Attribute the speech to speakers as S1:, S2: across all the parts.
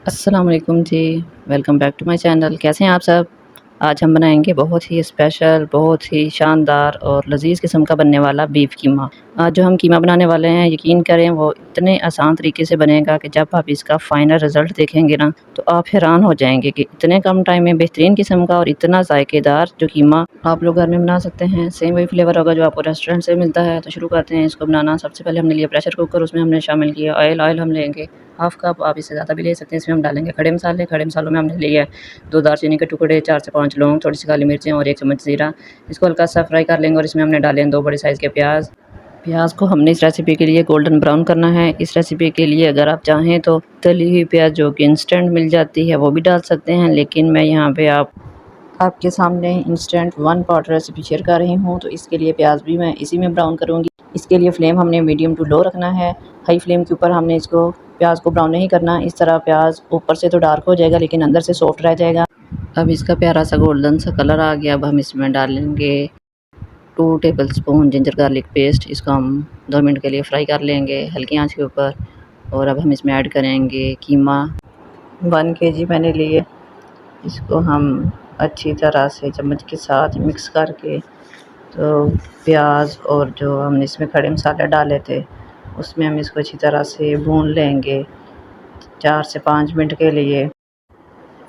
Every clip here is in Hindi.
S1: अस्सलाम वालेकुम जी। Welcome back to my channel. कैसे हैं आप सब? आज हम बनाएंगे बहुत ही स्पेशल, बहुत ही शानदार और लज़ीज़ किस्म का बनने वाला बीफ कीमा। आज जो हम कीमा बनाने वाले हैं, यकीन करें वो इतने आसान तरीके से बनेगा कि जब आप इसका फ़ाइनल रिज़ल्ट देखेंगे ना, तो आप हैरान हो जाएंगे कि इतने कम टाइम में बेहतरीन किस्म का और इतना ज़ायकेदार जो कीमा आप लोग घर में बना सकते हैं। सेम वही फ्लेवर होगा जो आपको रेस्टोरेंट से मिलता है। तो शुरू करते हैं इसको बनाना। सबसे पहले हमने लिया प्रेशर कुकर, उसमें हमने शामिल किया ऑयल हम लेंगे हाफ़ कप, आप इससे ज़्यादा भी ले सकते हैं। इसमें हम डालेंगे खड़े मसाले। खड़े मसालों में हमने लिए 2 दालचीनी के टुकड़े, 4 से 5 लौंग, थोड़ी-सी काली मिर्चें और 1 चम्मच ज़ीरा। इसको हल्का-सा फ्राई कर लेंगे और इसमें हमने डाले हैं 2 बड़े साइज़ के प्याज़। प्याज़ को हमने इस रेसिपी के लिए गोल्डन ब्राउन करना है। इस रेसिपी के लिए अगर आप चाहें तो तली हुई प्याज़ जो कि इंस्टेंट मिल जाती है वो भी डाल सकते हैं, लेकिन मैं यहाँ पे आपके सामने instant one pot recipe share कर रही हूँ, तो इसके लिए प्याज भी मैं इसी में ब्राउन करूँगी। इसके लिए फ्लेम हमने मीडियम टू लो रखना है। हाई फ्लेम के ऊपर हमने इसको प्याज को ब्राउन नहीं करना। इस तरह प्याज ऊपर से तो डार्क हो जाएगा लेकिन अंदर से सॉफ्ट रह जाएगा। अब इसका प्यारा सा गोल्डन सा कलर आ गया। अब हम इसमें डालेंगे 2 table spoon ginger garlic paste. इसको हम 2 मिनट के लिए फ्राई कर लेंगे हल्की आंच के ऊपर। और अब हम इसमें ऐड करेंगे कीमा। 1 केजी मैंने लिए। इसको हम अच्छी तरह से चम्मच के साथ मिक्स करके, तो प्याज और जो हमने इसमें खड़े मसाले डाले थे उसमें हम इसको अच्छी तरह से भून लेंगे 4 से 5 मिनट के लिए।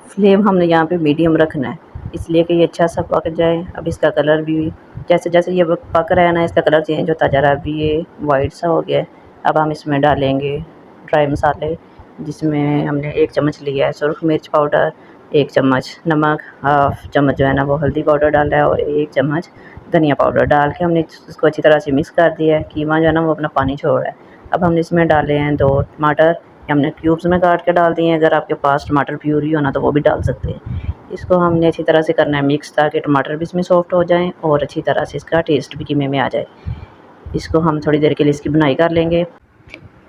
S1: फ्लेम हमने यहाँ पे मीडियम रखना है इसलिए कि ये अच्छा सा पक जाए। अब इसका कलर भी जैसे जैसे ये पक रहा है ना, इसका कलर चेंज होता जा रहा है। अभी ये वाइट सा हो गया है। अब हम इसमें डालेंगे ड्राई मसाले, जिसमें हमने 1 चम्मच लिया है सुरख मिर्च पाउडर, 1 चम्मच नमक, हाफ़ चम्मच जो है ना वो हल्दी पाउडर डाला है और 1 चम्मच धनिया पाउडर डाल के हमने इसको अच्छी तरह से मिक्स कर दिया है। कीमा जो है ना वो अपना पानी छोड़ रहा है। अब हमने इसमें डाले हैं 2 टमाटर, हमने क्यूब्स में काट के डाल दिए हैं। अगर आपके पास टमाटर प्यूरी हो ना तो वो भी डाल सकते हैं। इसको हमने अच्छी तरह से करना है मिक्स, ताकि टमाटर भी इसमें सॉफ्ट हो जाएँ और अच्छी तरह से इसका टेस्ट भी कीमे में आ जाए। इसको हम थोड़ी देर के लिए इसकी बुनाई कर लेंगे।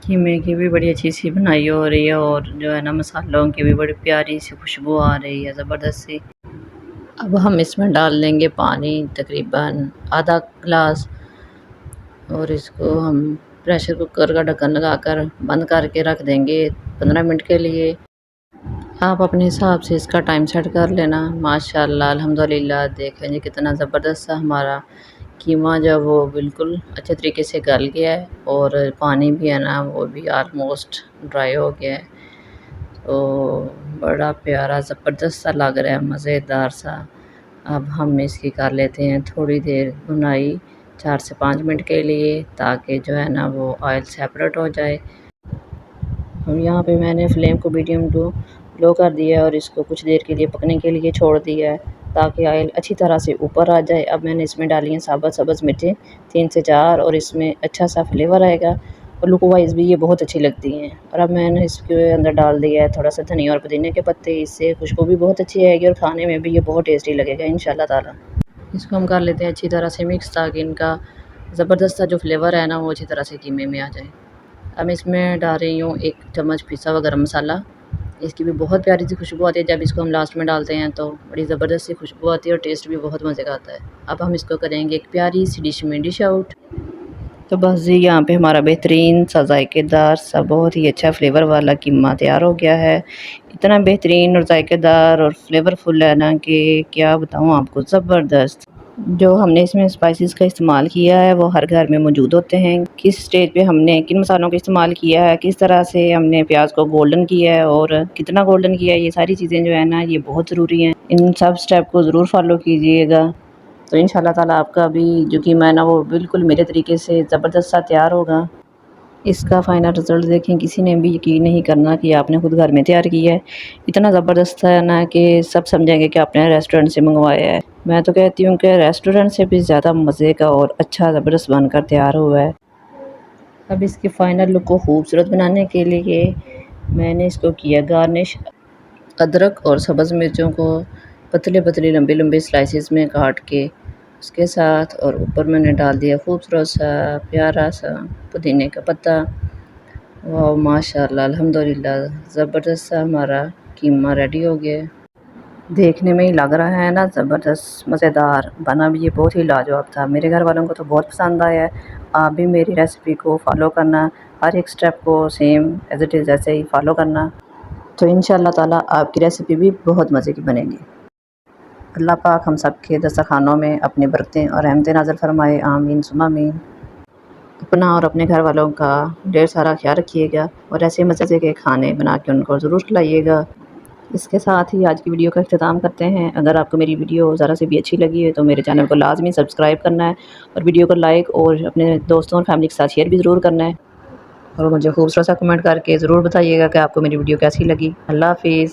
S1: कीमे की भी बड़ी अच्छी सी बुनाई हो रही है और जो है ना मसालों की भी बड़ी प्यारी सी खुशबू आ रही है ज़बरदस्त सी। अब हम इसमें डाल देंगे पानी तकरीबन आधा गिलास और इसको हम प्रेशर कुकर का ढक्कन लगाकर बंद करके रख देंगे 15 मिनट के लिए। आप अपने हिसाब से इसका टाइम सेट कर लेना। माशाल्लाह अल्हम्दुलिल्लाह देखें जी कितना ज़बरदस्त सा हमारा कीमा जो वो बिल्कुल अच्छे तरीके से गल गया है और पानी भी है ना वो भी ऑलमोस्ट ड्राई हो गया है। तो बड़ा प्यारा ज़बरदस्त सा लग रहा है, मज़ेदार सा। अब हम इसकी कर लेते हैं थोड़ी देर भुनाई 4 से 5 मिनट के लिए, ताकि जो है ना वो ऑयल सेपरेट हो जाए। और यहाँ पे मैंने फ्लेम को मीडियम टू लो कर दिया है और इसको कुछ देर के लिए पकने के लिए छोड़ दिया है, ताकि ऑयल अच्छी तरह से ऊपर आ जाए। अब मैंने इसमें डाली हैं साबुत सब्ज़ मिर्चें 3 से 4 और इसमें अच्छा सा फ्लेवर आएगा और लुक वाइज भी ये बहुत अच्छी लगती हैं। और अब मैंने इसके अंदर डाल दिया है थोड़ा सा धनिया और पुदीने के पत्ते। इससे खुशबू भी बहुत अच्छी आएगी और खाने में भी ये बहुत टेस्टी लगेगा इंशाल्लाह ताला। इसको हम कर लेते हैं अच्छी तरह से मिक्स, ताकि इनका ज़बरदस्त सा जो फ्लेवर है ना वो अच्छी तरह से कीमे में आ जाए। अब मैं इसमें डाल रही हूँ 1 चम्मच पिसा हुआ गरम मसाला। इसकी भी बहुत प्यारी सी खुशबू आती है। जब इसको हम लास्ट में डालते हैं तो बड़ी ज़बरदस्त सी खुशबू आती है और टेस्ट भी बहुत मज़े का आता है। अब हम इसको करेंगे एक प्यारी सी डिश में डिश आउट। तो बस जी यहाँ पे हमारा बेहतरीन सा जायकेदार सा बहुत ही अच्छा फ्लेवर वाला कीमा तैयार हो गया है। इतना बेहतरीन और जायकेदार और फ्लेवरफुल है ना कि क्या बताऊँ आपको, ज़बरदस्त। जो हमने इसमें स्पाइसेस का इस्तेमाल किया है वो हर घर में मौजूद होते हैं। किस स्टेज पे हमने किन मसालों का इस्तेमाल किया है, किस तरह से हमने प्याज को गोल्डन किया है और कितना गोल्डन किया है, ये सारी चीज़ें जो है ना ये बहुत ज़रूरी हैं। इन सब स्टेप को ज़रूर फॉलो कीजिएगा, तो इंशाल्लाह ताला आपका भी जो कीमा है ना वो बिल्कुल मेरे तरीके से ज़बरदस्त सा तैयार होगा। इसका फ़ाइनल रिज़ल्ट देखें, किसी ने भी यकीन नहीं करना कि आपने खुद घर में तैयार किया है। इतना ज़बरदस्त है ना कि सब समझेंगे कि आपने रेस्टोरेंट से मंगवाया है। मैं तो कहती हूँ कि रेस्टोरेंट से भी ज़्यादा मज़े का और अच्छा ज़बरदस्त बनकर तैयार हुआ है। अब इसकी फ़ाइनल लुक को खूबसूरत बनाने के लिए मैंने इसको किया गार्निश अदरक और सब्ज़ मिर्चों को पतले पतले लंबे लंबे स्लाइसेस में काट के उसके साथ, और ऊपर मैंने डाल दिया खूबसूरत सा प्यारा सा पुदीने का पत्ता। वाह माशाल्लाह अल्हम्दुलिल्लाह ज़बरदस्त सा हमारा कीमा रेडी हो गया है। देखने में ही लग रहा है ना ज़बरदस्त मज़ेदार, बना भी ये बहुत ही लाजवाब था। मेरे घर वालों को तो बहुत पसंद आया है। आप भी मेरी रेसिपी को फॉलो करना, हर एक स्टेप को सेम एज़ इट इज़ ऐसे ही फॉलो करना। तो इंशाअल्लाह ताला आपकी रेसिपी भी बहुत मज़े की बनेगी। अल्लाह पाक हम सब के दस्तरखानों में अपनी बरकतें और रहमतें नाज़िल फरमाए, आमीन सुम्मा आमीन। अपना और अपने घर वालों का ढेर सारा ख्याल रखिएगा और ऐसे मज़े के खाने बना के उनको ज़रूर खिलाइएगा। इसके साथ ही आज की वीडियो का इख्तिताम करते हैं। अगर आपको मेरी वीडियो ज़रा से भी अच्छी लगी है तो मेरे चैनल को लाज़मी सब्सक्राइब करना है और वीडियो को लाइक और अपने दोस्तों और फैमिली के साथ शेयर भी ज़रूर करना है और मुझे खूबसूरत सा कमेंट करके ज़रूर बताइएगा कि आपको मेरी वीडियो कैसी लगी। अल्लाह हाफ़िज़।